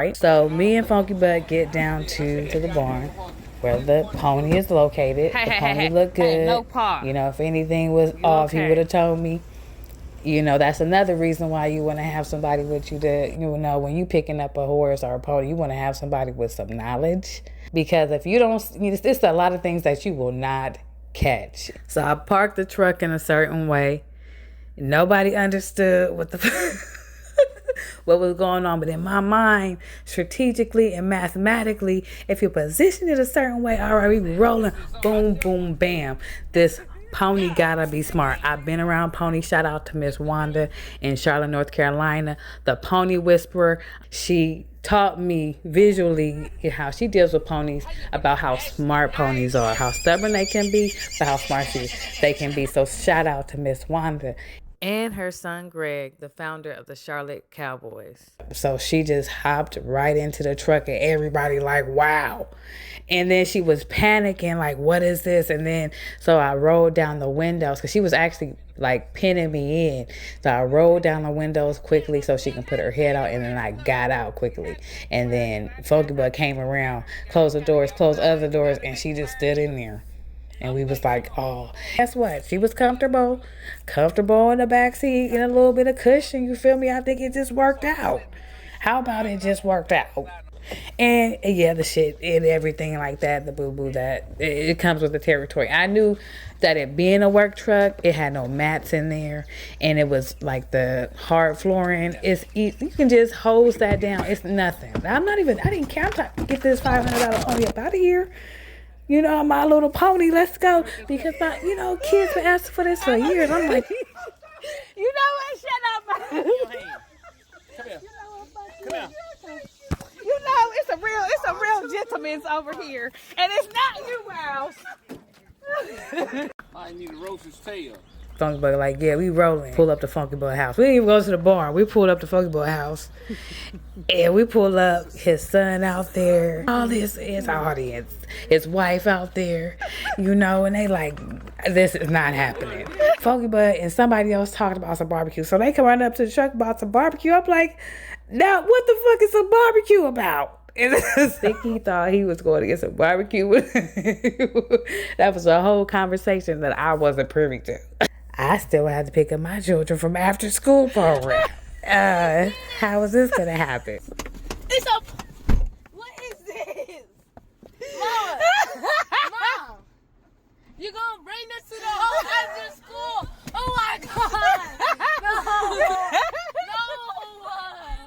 Right? So me and Funky Butt get down to the barn where the pony is located. The pony looked good. No paw. You know, if anything was off, he would have told me. You know, that's another reason why you want to have somebody with you that, you know, when you picking up a horse or a pony, you want to have somebody with some knowledge. Because if you don't, it's a lot of things that you will not catch. So I parked the truck in a certain way. Nobody understood what what was going on. But in my mind, strategically and mathematically, if you position it a certain way, all right, we rolling, boom, boom, bam. This pony gotta be smart. I've been around ponies. Shout out to Miss Wanda in Charlotte, North Carolina, the pony whisperer. She taught me visually how she deals with ponies, about how smart ponies are, how stubborn they can be, but how smart they can be. So shout out to Miss Wanda. And her son Greg, the founder of the Charlotte Cowboys. So she just hopped right into the truck and everybody like, wow. And then she was panicking like, what is this? And then, so I rolled down the windows because she was actually like pinning me in. So I rolled down the windows quickly so she can put her head out, and then I got out quickly. And then Funky Butt came around, closed the doors, closed other doors, and she just stood in there. And we was like, oh, guess what? She was comfortable in the backseat, in a little bit of cushion. You feel me? I think it just worked out. How about it just worked out? And yeah, the shit and everything like that, the boo-boo, that it comes with the territory. I knew that it being a work truck, it had no mats in there, and it was like the hard flooring. It's easy. You can just hose that down. It's nothing. I didn't care. I'm trying to get this $500 pony up out of here. You know, my little pony, let's go. Because kids been asking for this for years. I'm like, you know what? Shut up. Come here. Come here. You know, it's a real gentleman's over here. And it's not you, Mouse. I need to roast his tail. Funky Butt like, yeah, we rolling. Pull up the Funky Butt house. We didn't even go to the barn. We pulled up the Funky Butt house. And we pulled up his son out there. All his audience. His wife out there. You know, and they like, this is not happening. Funky Butt and somebody else talked about some barbecue. So they come right up to the truck about some barbecue. I'm like, now what the fuck is some barbecue about? And I think he thought he was going to get some barbecue. That was a whole conversation that I wasn't privy to. I still had to pick up my children from after school program. How is this gonna happen? What is this? Mom! Mom! You gonna bring this to the whole after school? Oh my God!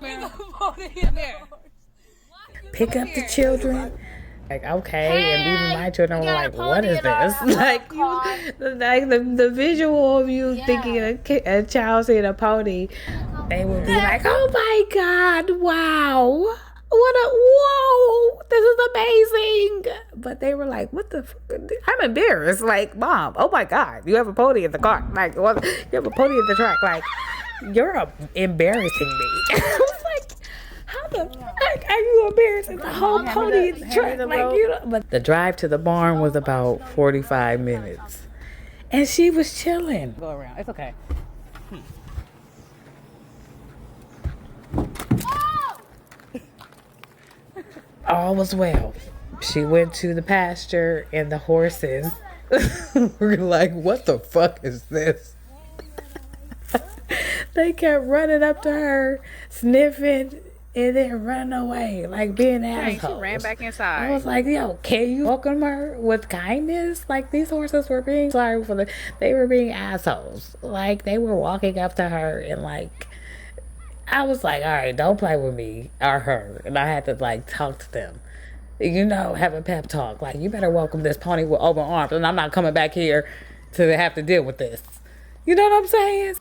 No! Put it in there. Pick up the children. Like, okay, and even my children were like, what is this? Like, the visual of you thinking a child seeing a pony, they would be like, oh my God, wow. Whoa, this is amazing. But they were like, what the fuck? I'm embarrassed. Like, Mom, oh my God, you have a pony in the car. Like, what? You have a pony in the truck. Like, you're embarrassing me. I was like, how the fuck are you embarrassing the whole pony in the truck? Like, But the drive to the barn was about 45 minutes. And she was chilling. Go around. It's okay. All was well. She went to the pasture and the horses were like, what the fuck is this? They kept running up to her, sniffing, and then running away, like being assholes. She ran back inside. I was like, yo, can you welcome her with kindness? Like, these horses were being they were being assholes. Like, they were walking up to her and like, I was like, all right, don't play with me or her. And I had to like talk to them, you know, have a pep talk. Like, you better welcome this pony with open arms, and I'm not coming back here to have to deal with this. You know what I'm saying?